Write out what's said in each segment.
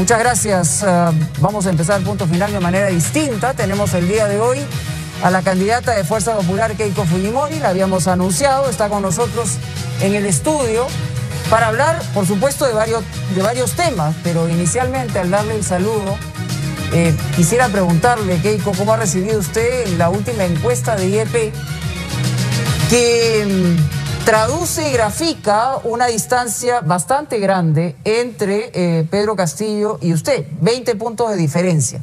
Muchas gracias. Vamos a empezar el punto final de manera distinta. Tenemos el día de hoy a la candidata de Fuerza Popular, Keiko Fujimori. La habíamos anunciado, está con nosotros en el estudio para hablar, por supuesto, de varios temas. Pero inicialmente, al darle el saludo, quisiera preguntarle, Keiko, ¿cómo ha recibido usted la última encuesta de IEP que traduce y grafica una distancia bastante grande entre Pedro Castillo y usted? 20 puntos de diferencia.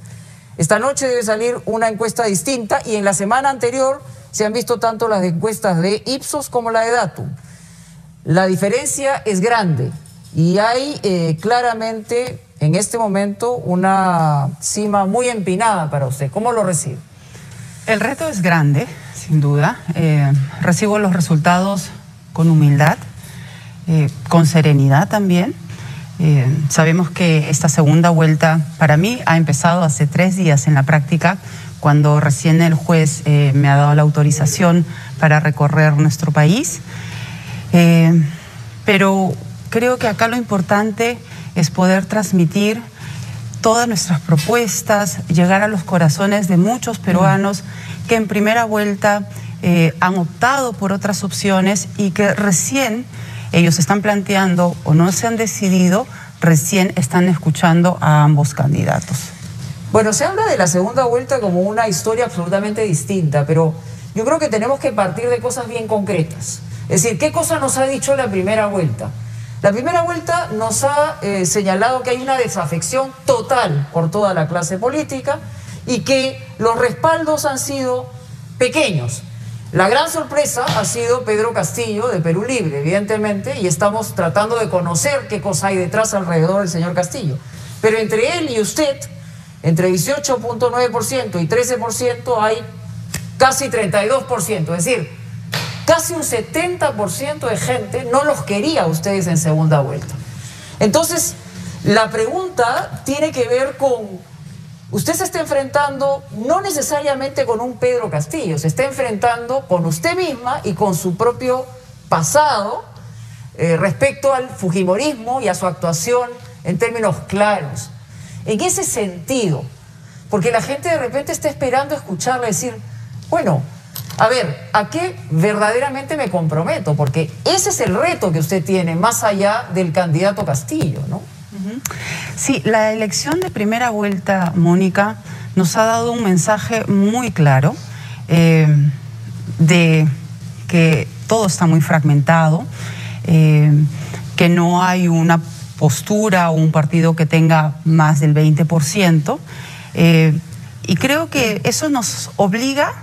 Esta noche debe salir una encuesta distinta y en la semana anterior se han visto tanto las encuestas de Ipsos como la de Datum. La diferencia es grande y hay claramente en este momento una cima muy empinada para usted. ¿Cómo lo recibe? El reto es grande, sin duda. Recibo los resultados con humildad, con serenidad también. Sabemos que esta segunda vuelta para mí ha empezado hace 3 días en la práctica, cuando recién el juez me ha dado la autorización para recorrer nuestro país. Pero creo que acá lo importante es poder transmitir todas nuestras propuestas, llegar a los corazones de muchos peruanos que en primera vuelta han optado por otras opciones y que recién ellos están planteando o no se han decidido, recién están escuchando a ambos candidatos. Bueno, se habla de la segunda vuelta como una historia absolutamente distinta, pero yo creo que tenemos que partir de cosas bien concretas. Es decir, ¿qué cosa nos ha dicho la primera vuelta? La primera vuelta nos ha señalado que hay una desafección total por toda la clase política y que los respaldos han sido pequeños. La gran sorpresa ha sido Pedro Castillo de Perú Libre, evidentemente, y estamos tratando de conocer qué cosa hay detrás alrededor del señor Castillo. Pero entre él y usted, entre 18.9% y 13% hay casi 32%, es decir, casi un 70% de gente no los quería a ustedes en segunda vuelta. Entonces, la pregunta tiene que ver con... Usted se está enfrentando no necesariamente con un Pedro Castillo, se está enfrentando con usted misma y con su propio pasado respecto al fujimorismo y a su actuación en términos claros. En ese sentido, porque la gente de repente está esperando escucharle decir, bueno, a ver, ¿a qué verdaderamente me comprometo? Porque ese es el reto que usted tiene, más allá del candidato Castillo, ¿no? Sí, la elección de primera vuelta, Mónica, nos ha dado un mensaje muy claro de que todo está muy fragmentado, que no hay una postura o un partido que tenga más del 20%, y creo que eso nos obliga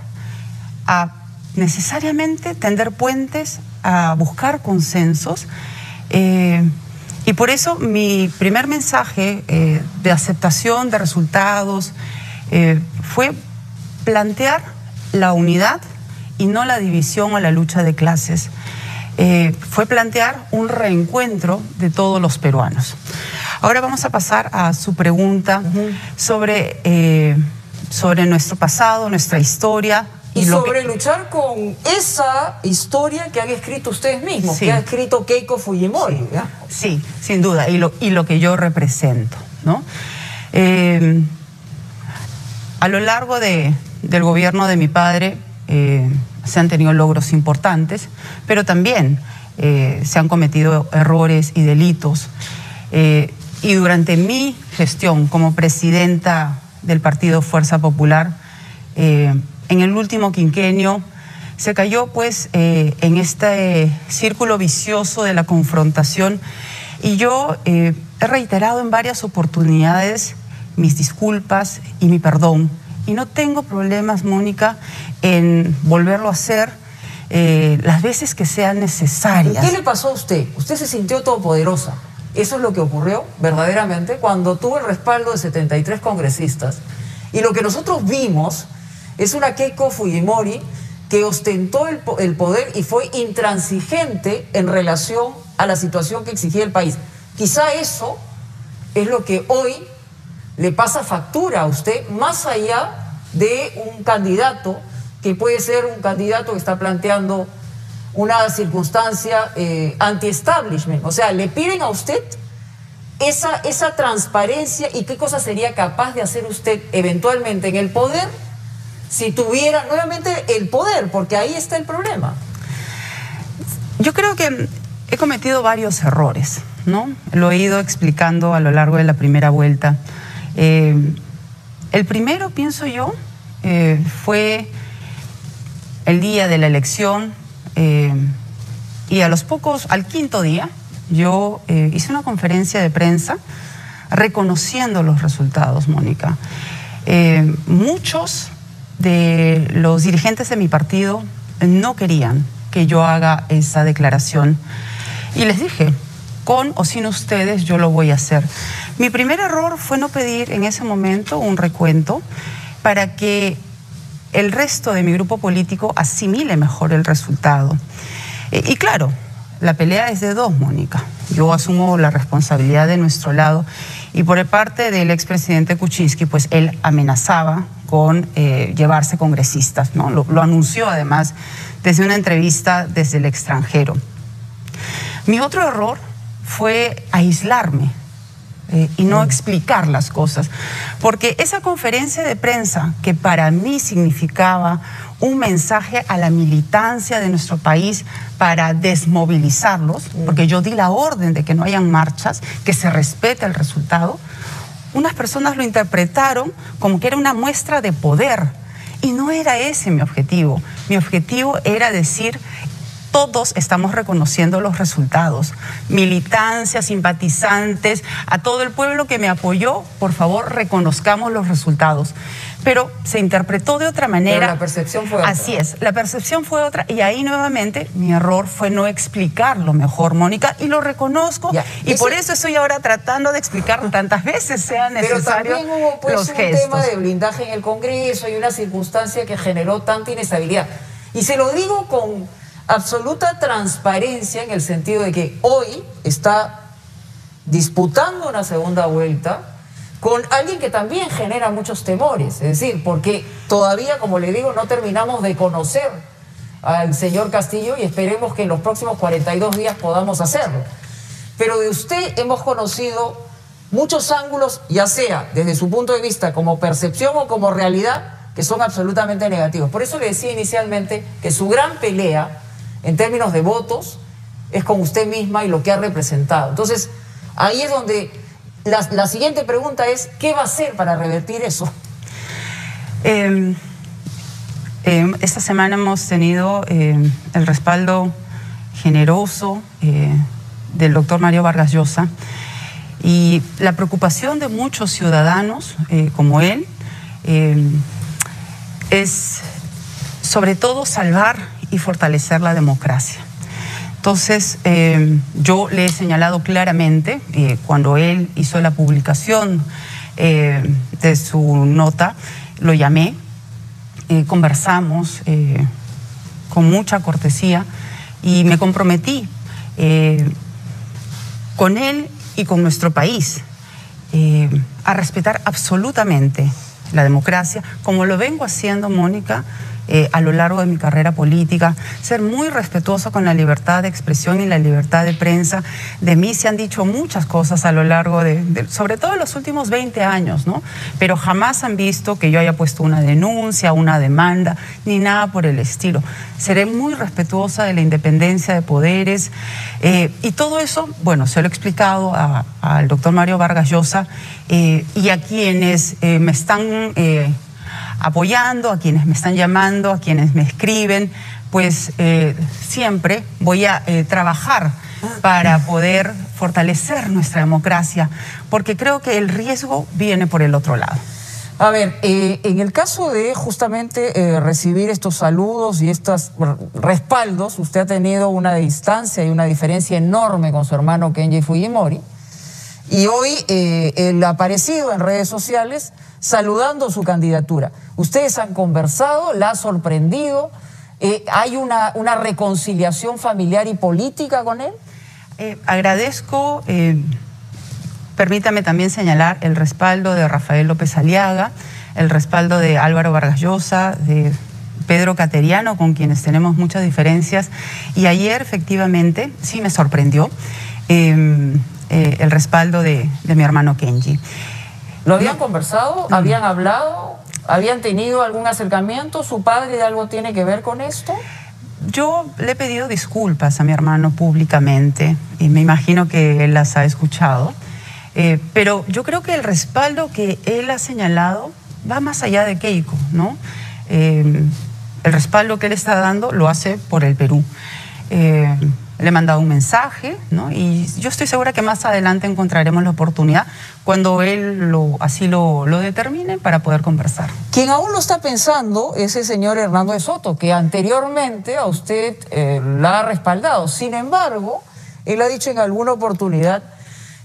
a necesariamente tender puentes, a buscar consensos, y por eso mi primer mensaje de aceptación de resultados fue plantear la unidad y no la división o la lucha de clases. Fue plantear un reencuentro de todos los peruanos. Ahora vamos a pasar a su pregunta sobre nuestro pasado, nuestra historia. Y sobre luchar con esa historia que han escrito ustedes mismos, sí, que ha escrito Keiko Fujimori. Sí, sin duda, y lo que yo represento, ¿no? A lo largo del gobierno de mi padre se han tenido logros importantes, pero también se han cometido errores y delitos. Y durante mi gestión como presidenta del Partido Fuerza Popular, en el último quinquenio se cayó pues en este círculo vicioso de la confrontación, y yo he reiterado en varias oportunidades mis disculpas y mi perdón, y no tengo problemas, Mónica, en volverlo a hacer las veces que sean necesarias. ¿Qué le pasó a usted? Usted se sintió todopoderosa. Eso es lo que ocurrió verdaderamente cuando tuvo el respaldo de 73 congresistas, y lo que nosotros vimos es una Keiko Fujimori que ostentó el poder y fue intransigente en relación a la situación que exigía el país. Quizá eso es lo que hoy le pasa factura a usted, más allá de un candidato que puede ser un candidato que está planteando una circunstancia anti-establishment. O sea, le piden a usted esa transparencia y qué cosa sería capaz de hacer usted eventualmente en el poder si tuviera nuevamente el poder, porque ahí está el problema. Yo creo que he cometido varios errores, ¿no? Lo he ido explicando a lo largo de la primera vuelta. El primero, pienso yo, fue el día de la elección y al quinto día, yo hice una conferencia de prensa reconociendo los resultados, Mónica. Muchos de los dirigentes de mi partido no querían que yo haga esa declaración y les dije, con o sin ustedes yo lo voy a hacer. Mi primer error fue no pedir en ese momento un recuento para que el resto de mi grupo político asimile mejor el resultado. Y claro, la pelea es de dos, Mónica. Yo asumo la responsabilidad de nuestro lado y por parte del expresidente Kuczynski, pues él amenazaba con llevarse congresistas, ¿no? Lo anunció además desde una entrevista desde el extranjero. Mi otro error fue aislarme y no explicar las cosas, porque esa conferencia de prensa que para mí significaba un mensaje a la militancia de nuestro país para desmovilizarlos, porque yo di la orden de que no hayan marchas, que se respete el resultado, unas personas lo interpretaron como que era una muestra de poder y no era ese mi objetivo. Mi objetivo era decir, todos estamos reconociendo los resultados. Militancia, simpatizantes, a todo el pueblo que me apoyó, por favor, reconozcamos los resultados. Pero se interpretó de otra manera. Pero la percepción fue otra. Así es, la percepción fue otra y ahí nuevamente mi error fue no explicarlo mejor, Mónica, y lo reconozco. Ya, y por eso estoy ahora tratando de explicar tantas veces sea necesario. Pero también hubo pues, los un gestos. tema de blindaje en el Congreso y una circunstancia que generó tanta inestabilidad. Y se lo digo con absoluta transparencia en el sentido de que hoy está disputando una segunda vuelta con alguien que también genera muchos temores, es decir, porque todavía, como le digo, no terminamos de conocer al señor Castillo y esperemos que en los próximos 42 días podamos hacerlo. Pero de usted hemos conocido muchos ángulos, ya sea desde su punto de vista como percepción o como realidad, que son absolutamente negativos. Por eso le decía inicialmente que su gran pelea en términos de votos es con usted misma y lo que ha representado. Entonces, ahí es donde la siguiente pregunta es, ¿qué va a hacer para revertir eso? Esta semana hemos tenido el respaldo generoso del doctor Mario Vargas Llosa y la preocupación de muchos ciudadanos como él es sobre todo salvar y fortalecer la democracia. Entonces, yo le he señalado claramente, cuando él hizo la publicación de su nota, lo llamé, conversamos con mucha cortesía y me comprometí con él y con nuestro país a respetar absolutamente la democracia, como lo vengo haciendo, Mónica, a lo largo de mi carrera política, ser muy respetuosa con la libertad de expresión y la libertad de prensa. De mí se han dicho muchas cosas a lo largo sobre todo en los últimos 20 años, ¿no? Pero jamás han visto que yo haya puesto una denuncia, una demanda, ni nada por el estilo. Seré muy respetuosa de la independencia de poderes y todo eso, bueno, se lo he explicado al doctor Mario Vargas Llosa y a quienes me están apoyando, a quienes me están llamando, a quienes me escriben, pues siempre voy a trabajar para poder fortalecer nuestra democracia, porque creo que el riesgo viene por el otro lado. A ver, en el caso de justamente recibir estos saludos y estos respaldos, usted ha tenido una distancia y una diferencia enorme con su hermano Kenji Fujimori, y hoy él ha aparecido en redes sociales saludando su candidatura. ¿Ustedes han conversado? ¿La ha sorprendido? ¿Hay una reconciliación familiar y política con él? Agradezco, permítame también señalar el respaldo de Rafael López Aliaga, el respaldo de Álvaro Vargas Llosa, de Pedro Cateriano, con quienes tenemos muchas diferencias. Y ayer, efectivamente, sí me sorprendió. el respaldo de mi hermano Kenji. ¿Lo habían conversado? ¿Habían hablado? ¿Habían tenido algún acercamiento? ¿Su padre de algo tiene que ver con esto? Yo le he pedido disculpas a mi hermano públicamente y me imagino que él las ha escuchado, pero yo creo que el respaldo que él ha señalado va más allá de Keiko, ¿no? El respaldo que él está dando lo hace por el Perú. Le he mandado un mensaje, ¿no? Y yo estoy segura que más adelante encontraremos la oportunidad cuando él así lo determine para poder conversar. Quien aún lo está pensando es el señor Hernando de Soto, que anteriormente a usted la ha respaldado. Sin embargo, él ha dicho en alguna oportunidad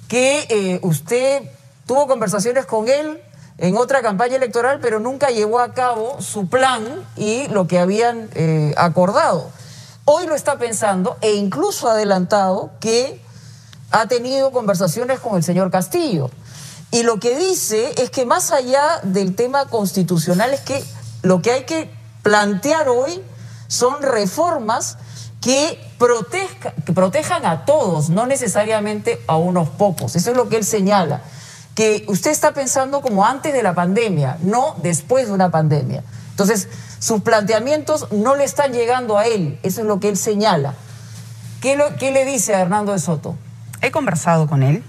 que usted tuvo conversaciones con él en otra campaña electoral, pero nunca llevó a cabo su plan y lo que habían acordado. Hoy lo está pensando e incluso ha adelantado que ha tenido conversaciones con el señor Castillo. Y lo que dice es que más allá del tema constitucional es que lo que hay que plantear hoy son reformas que protejan a todos, no necesariamente a unos pocos. Eso es lo que él señala. Que usted está pensando como antes de la pandemia, no después de una pandemia. Entonces, sus planteamientos no le están llegando a él, eso es lo que él señala. ¿Qué le dice a Hernando de Soto? He conversado con él,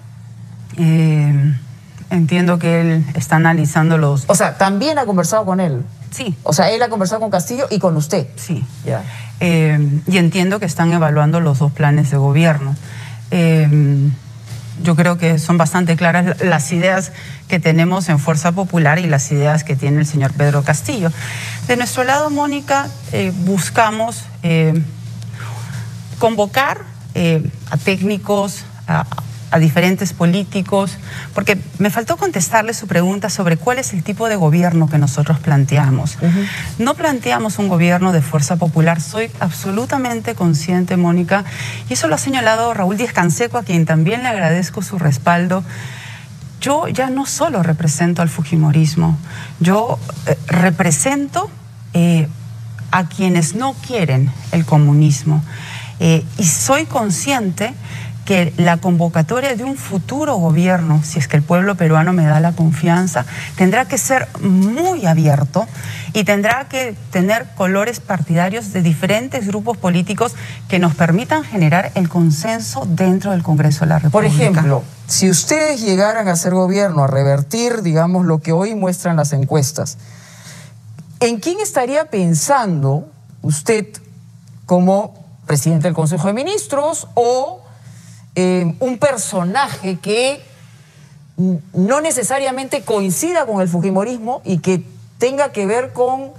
entiendo que él está analizando los... O sea, ¿también ha conversado con él? Sí. O sea, él ha conversado con Castillo y con usted. Sí. Ya. Y entiendo que están evaluando los dos planes de gobierno. Yo creo que son bastante claras las ideas que tenemos en Fuerza Popular y las ideas que tiene el señor Pedro Castillo. De nuestro lado, Mónica, buscamos convocar a técnicos, a diferentes políticos, porque me faltó contestarle su pregunta sobre cuál es el tipo de gobierno que nosotros planteamos. No planteamos un gobierno de Fuerza Popular, soy absolutamente consciente, Mónica, y eso lo ha señalado Raúl Díaz Canseco, a quien también le agradezco su respaldo. Yo ya no solo represento al fujimorismo, yo represento a quienes no quieren el comunismo, y soy consciente que la convocatoria de un futuro gobierno, si es que el pueblo peruano me da la confianza, tendrá que ser muy abierto y tendrá que tener colores partidarios de diferentes grupos políticos que nos permitan generar el consenso dentro del Congreso de la República. Por ejemplo, si ustedes llegaran a ser gobierno, a revertir, digamos, lo que hoy muestran las encuestas, ¿en quién estaría pensando usted como presidente del Consejo de Ministros o un personaje que no necesariamente coincida con el fujimorismo y que tenga que ver con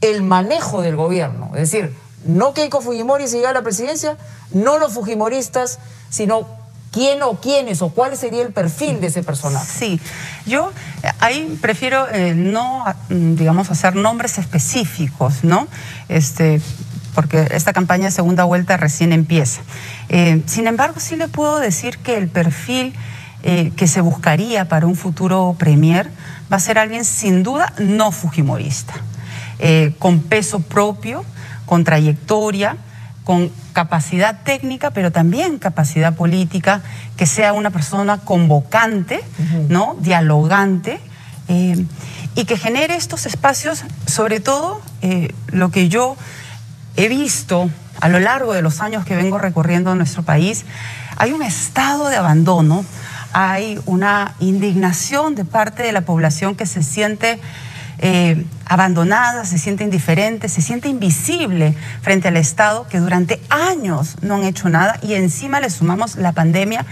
el manejo del gobierno? Es decir, no Keiko Fujimori si llega a la presidencia, no los fujimoristas, sino quién o quiénes o cuál sería el perfil de ese personaje. Sí, yo ahí prefiero no, digamos, hacer nombres específicos, ¿no? Porque esta campaña de segunda vuelta recién empieza. Sin embargo, sí le puedo decir que el perfil que se buscaría para un futuro premier va a ser alguien sin duda no fujimorista, con peso propio, con trayectoria, con capacidad técnica, pero también capacidad política, que sea una persona convocante, ¿no? Dialogante, y que genere estos espacios, sobre todo lo que yo he visto a lo largo de los años que vengo recorriendo nuestro país, hay un estado de abandono, hay una indignación de parte de la población que se siente abandonada, se siente indiferente, se siente invisible frente al Estado, que durante años no han hecho nada, y encima le sumamos la pandemia,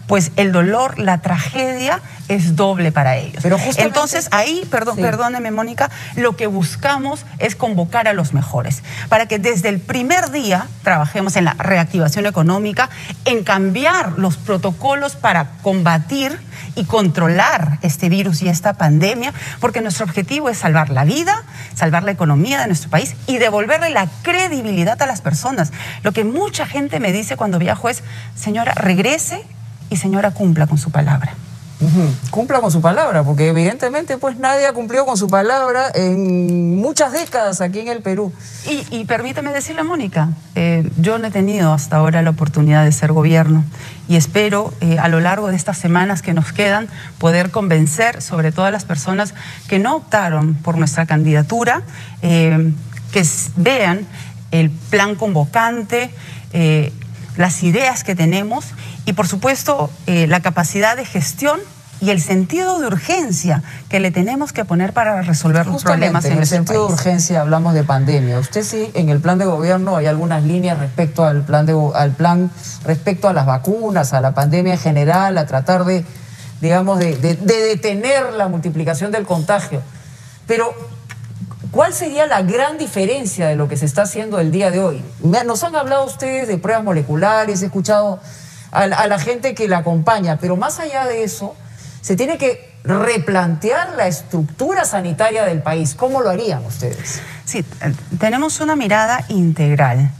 pues el dolor, la tragedia es doble para ellos. Pero justamente, entonces ahí, perdóneme, Mónica, lo que buscamos es convocar a los mejores, para que desde el primer día trabajemos en la reactivación económica, en cambiar los protocolos para combatir y controlar este virus y esta pandemia, porque nuestro objetivo es salvar la vida, salvar la economía de nuestro país y devolverle la credibilidad a las personas. Lo que mucha gente me dice cuando viajo es: señora, regrese y señora, cumpla con su palabra. Cumpla con su palabra, porque evidentemente pues nadie ha cumplido con su palabra en muchas décadas aquí en el Perú. Y permítame decirle, Mónica, yo no he tenido hasta ahora la oportunidad de ser gobierno y espero a lo largo de estas semanas que nos quedan poder convencer sobre todo a las personas que no optaron por nuestra candidatura, que vean el plan convocante, las ideas que tenemos y por supuesto la capacidad de gestión y el sentido de urgencia que le tenemos que poner para resolver los problemas en el nuestro sentido país. de urgencia hablamos de pandemia. Usted sí, en el plan de gobierno hay algunas líneas respecto al plan respecto a las vacunas, a la pandemia en general, a tratar de, digamos, de detener la multiplicación del contagio. Pero ¿cuál sería la gran diferencia de lo que se está haciendo el día de hoy? Nos han hablado ustedes de pruebas moleculares, he escuchado a la gente que la acompaña, pero más allá de eso, se tiene que replantear la estructura sanitaria del país. ¿Cómo lo harían ustedes? Sí, tenemos una mirada integral.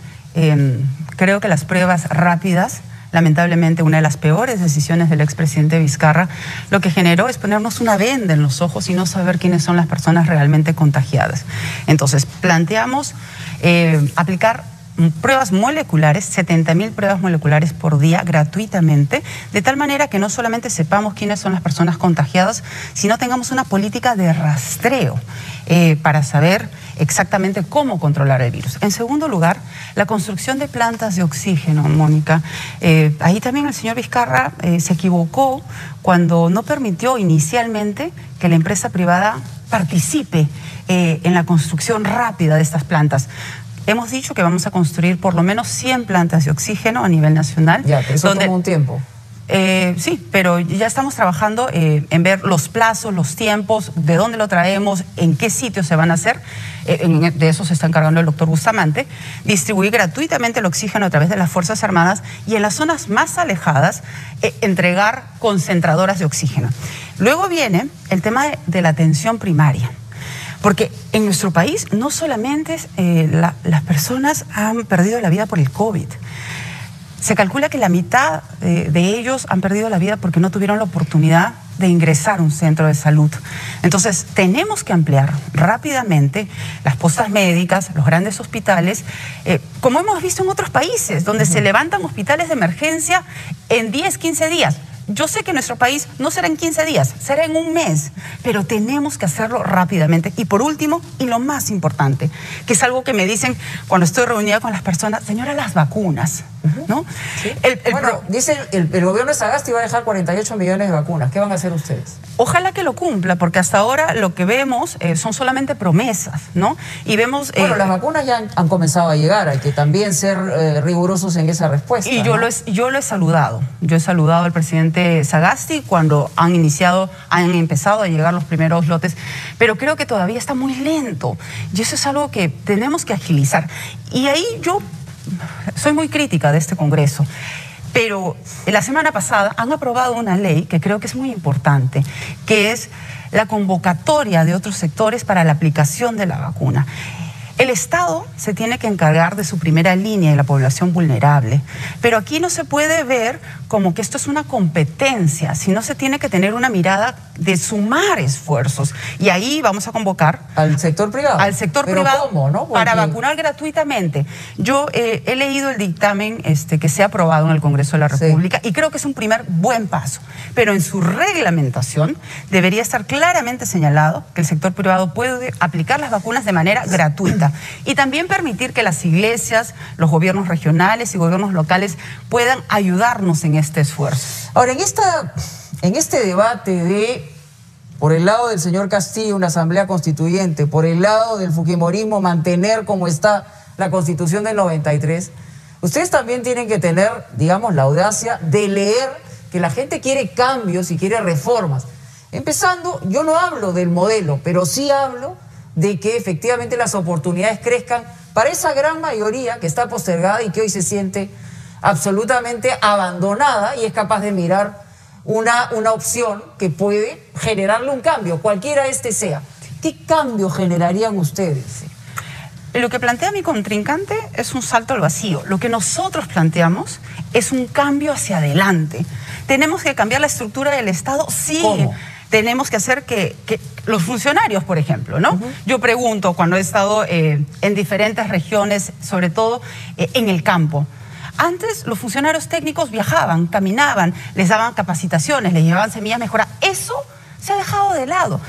Creo que las pruebas rápidas, lamentablemente una de las peores decisiones del expresidente Vizcarra, lo que generó es ponernos una venda en los ojos y no saber quiénes son las personas realmente contagiadas. Entonces, planteamos aplicar pruebas moleculares, 70.000 pruebas moleculares por día gratuitamente, de tal manera que no solamente sepamos quiénes son las personas contagiadas, sino tengamos una política de rastreo para saber exactamente cómo controlar el virus. En segundo lugar, la construcción de plantas de oxígeno, Mónica. Ahí también el señor Vizcarra se equivocó cuando no permitió inicialmente que la empresa privada participe en la construcción rápida de estas plantas. Hemos dicho que vamos a construir por lo menos 100 plantas de oxígeno a nivel nacional. Ya, pero eso toma un tiempo. Sí, pero ya estamos trabajando en ver los plazos, los tiempos, de dónde lo traemos, en qué sitios se van a hacer. De eso se está encargando el doctor Bustamante. Distribuir gratuitamente el oxígeno a través de las Fuerzas Armadas y en las zonas más alejadas entregar concentradoras de oxígeno. Luego viene el tema de la atención primaria. Porque en nuestro país no solamente las personas han perdido la vida por el COVID. Se calcula que la mitad de ellos han perdido la vida porque no tuvieron la oportunidad de ingresar a un centro de salud. Entonces, tenemos que ampliar rápidamente las postas médicas, los grandes hospitales, como hemos visto en otros países, donde se levantan hospitales de emergencia en 10, 15 días. Yo sé que en nuestro país no será en 15 días, será en un mes, pero tenemos que hacerlo rápidamente. Y por último, y lo más importante, que es algo que me dicen cuando estoy reunida con las personas, señora, las vacunas, ¿no? ¿Sí? Bueno, dice el gobierno de Sagasti va a dejar 48 millones de vacunas. ¿Qué van a hacer ustedes? Ojalá que lo cumpla, porque hasta ahora lo que vemos son solamente promesas, ¿no? Y vemos... Bueno, las vacunas ya han comenzado a llegar, hay que también ser rigurosos en esa respuesta. Y yo lo he saludado. Yo he saludado al presidente Sagasti cuando han empezado a llegar los primeros lotes, pero creo que todavía está muy lento y eso es algo que tenemos que agilizar. Y ahí yo soy muy crítica de este Congreso, pero la semana pasada han aprobado una ley que creo que es muy importante, que es la convocatoria de otros sectores para la aplicación de la vacuna. El Estado se tiene que encargar de su primera línea de la población vulnerable, pero aquí no se puede ver como que esto es una competencia, sino se tiene que tener una mirada de sumar esfuerzos. Y ahí vamos a convocar... ¿Al sector privado? Al sector privado. ¿Cómo, no? Para vacunar gratuitamente. Yo he leído el dictamen que se ha aprobado en el Congreso de la República y creo que es un primer buen paso, pero en su reglamentación debería estar claramente señalado que el sector privado puede aplicar las vacunas de manera gratuita. Y también permitir que las iglesias, los gobiernos regionales y gobiernos locales puedan ayudarnos en este esfuerzo. Ahora, en este debate de, por el lado del señor Castillo, una asamblea constituyente, por el lado del fujimorismo, mantener como está la Constitución del 93, ustedes también tienen que tener, digamos, la audacia de leer que la gente quiere cambios y quiere reformas. Empezando, yo no hablo del modelo, pero sí hablo de que efectivamente las oportunidades crezcan para esa gran mayoría que está postergada y que hoy se siente absolutamente abandonada y es capaz de mirar una opción que puede generarle un cambio, cualquiera sea. ¿Qué cambio generarían ustedes? Lo que plantea mi contrincante es un salto al vacío. Lo que nosotros planteamos es un cambio hacia adelante. ¿Tenemos que cambiar la estructura del Estado? Sí. ¿Cómo? Tenemos que hacer que los funcionarios, por ejemplo, ¿no? Yo pregunto, cuando he estado en diferentes regiones, sobre todo en el campo, antes los funcionarios técnicos viajaban, caminaban, les daban capacitaciones, les llevaban semillas mejoradas. Eso se ha dejado de lado.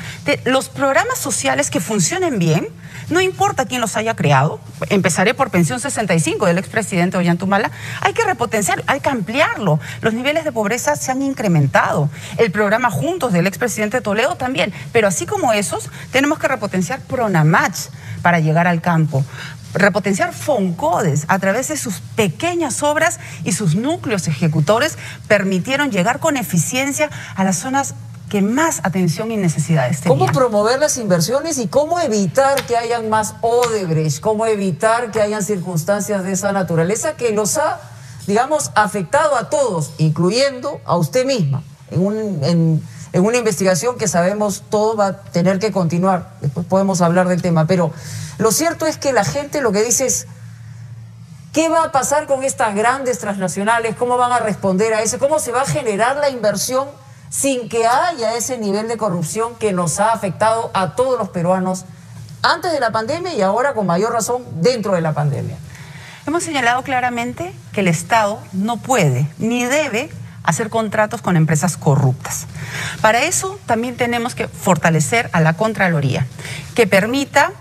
Los programas sociales que funcionen bien, no importa quién los haya creado, empezaré por Pensión 65 del expresidente Ollantumala, hay que repotenciar, hay que ampliarlo. Los niveles de pobreza se han incrementado. El programa Juntos del expresidente Toledo también. Pero así como esos, tenemos que repotenciar Pronamach para llegar al campo. Repotenciar Foncodes a través de sus pequeñas obras y sus núcleos ejecutores permitieron llegar con eficiencia a las zonas que más atención y necesidades tenían. ¿Cómo promover las inversiones y cómo evitar que hayan más Odebrecht? ¿Cómo evitar que hayan circunstancias de esa naturaleza que los ha, digamos, afectado a todos, incluyendo a usted misma, en una investigación que sabemos todo va a tener que continuar? Después podemos hablar del tema, pero lo cierto es que la gente lo que dice es: ¿qué va a pasar con estas grandes transnacionales? ¿Cómo van a responder a eso? ¿Cómo se va a generar la inversión sin que haya ese nivel de corrupción que nos ha afectado a todos los peruanos antes de la pandemia y ahora con mayor razón dentro de la pandemia? Hemos señalado claramente que el Estado no puede ni debe hacer contratos con empresas corruptas. Para eso también tenemos que fortalecer a la Contraloría, que permita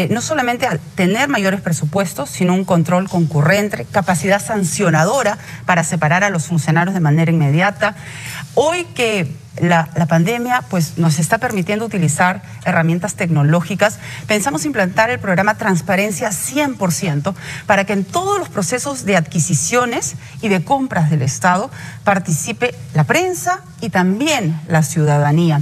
no solamente tener mayores presupuestos, sino un control concurrente, capacidad sancionadora para separar a los funcionarios de manera inmediata. Hoy que la pandemia pues, nos está permitiendo utilizar herramientas tecnológicas, pensamos implantar el programa Transparencia 100% para que en todos los procesos de adquisiciones y de compras del Estado participe la prensa y también la ciudadanía.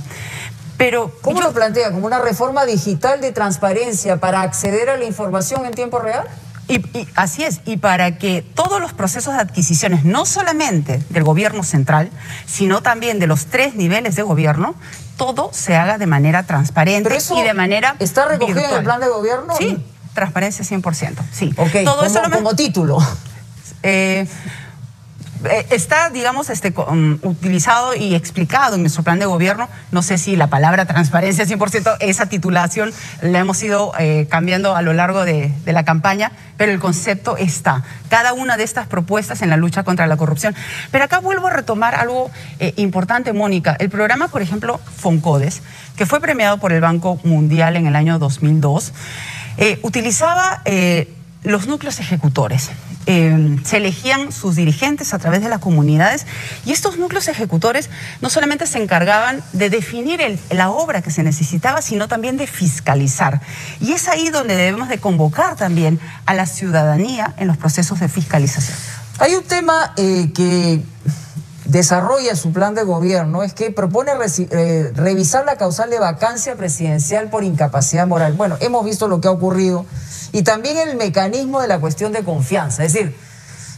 Pero ¿cómo lo plantea? ¿Como una reforma digital de transparencia para acceder a la información en tiempo real? Y así es, y para que todos los procesos de adquisiciones, no solamente del gobierno central, sino también de los 3 niveles de gobierno, todo se haga de manera transparente. Pero eso y de manera ¿está recogido virtual en el plan de gobierno? Sí, transparencia 100%, sí. Ok, todo eso como título. Está, digamos, utilizado y explicado en nuestro plan de gobierno. No sé si la palabra transparencia 100%, esa titulación la hemos ido cambiando a lo largo de la campaña, pero el concepto está. Cada una de estas propuestas en la lucha contra la corrupción. Pero acá vuelvo a retomar algo importante, Mónica. El programa, por ejemplo, Foncodes, que fue premiado por el Banco Mundial en el año 2002, utilizaba los núcleos ejecutores. Se elegían sus dirigentes a través de las comunidades y estos núcleos ejecutores no solamente se encargaban de definir la obra que se necesitaba, sino también de fiscalizar. Y es ahí donde debemos de convocar también a la ciudadanía en los procesos de fiscalización. Hay un tema que desarrolla su plan de gobierno, es que propone revisar la causal de vacancia presidencial por incapacidad moral. Bueno, hemos visto lo que ha ocurrido. Y también el mecanismo de la cuestión de confianza. Es decir,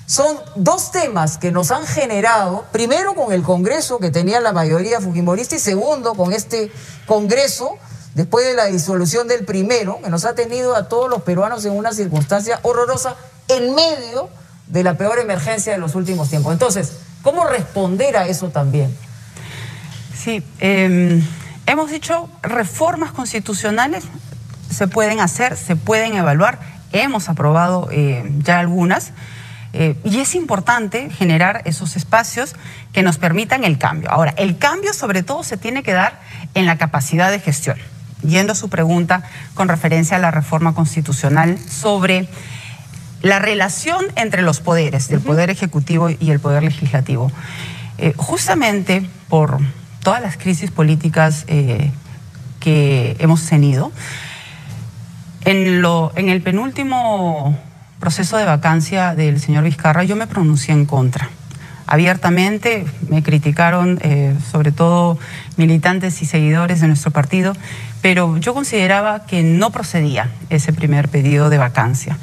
son 2 temas que nos han generado, primero con el Congreso, que tenía la mayoría fujimorista, y segundo, con este Congreso, después de la disolución del primero, que nos ha tenido a todos los peruanos en una circunstancia horrorosa, en medio de la peor emergencia de los últimos tiempos. Entonces, ¿cómo responder a eso también? Sí, hemos dicho reformas constitucionales se pueden hacer, se pueden evaluar, hemos aprobado ya algunas y es importante generar esos espacios que nos permitan el cambio. Ahora, el cambio sobre todo se tiene que dar en la capacidad de gestión. Yendo a su pregunta con referencia a la reforma constitucional sobre la relación entre los poderes, del Poder Ejecutivo y el Poder Legislativo. Justamente por todas las crisis políticas que hemos tenido, en el penúltimo proceso de vacancia del señor Vizcarra, yo me pronuncié en contra. Abiertamente me criticaron, sobre todo militantes y seguidores de nuestro partido, pero yo consideraba que no procedía ese primer pedido de vacancia.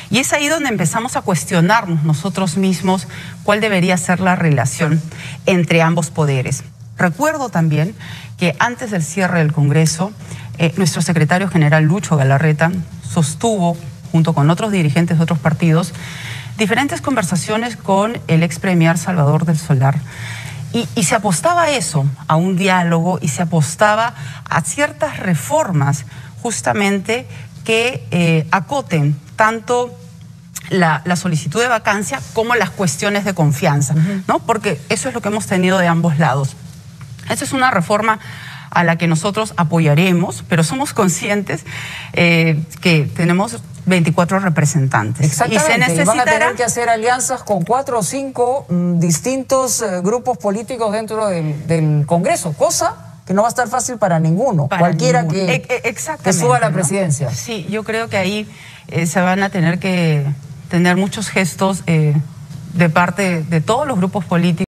Y es ahí donde empezamos a cuestionarnos nosotros mismos cuál debería ser la relación entre ambos poderes. Recuerdo también que antes del cierre del Congreso, nuestro secretario general Lucho Galarreta sostuvo, junto con otros dirigentes de otros partidos, diferentes conversaciones con el ex premier Salvador del Solar. Y se apostaba a eso, a un diálogo, y se apostaba a ciertas reformas justamente que acoten tanto la solicitud de vacancia como las cuestiones de confianza, ¿no? Porque eso es lo que hemos tenido de ambos lados. Esa es una reforma a la que nosotros apoyaremos, pero somos conscientes que tenemos 24 representantes. Exactamente, y se necesitará... van a tener que hacer alianzas con 4 o 5 distintos grupos políticos dentro del Congreso, cosa que no va a estar fácil para ninguno, cualquiera que suba a la presidencia. ¿No? Sí, yo creo que ahí se van a tener que tener muchos gestos de parte de todos los grupos políticos.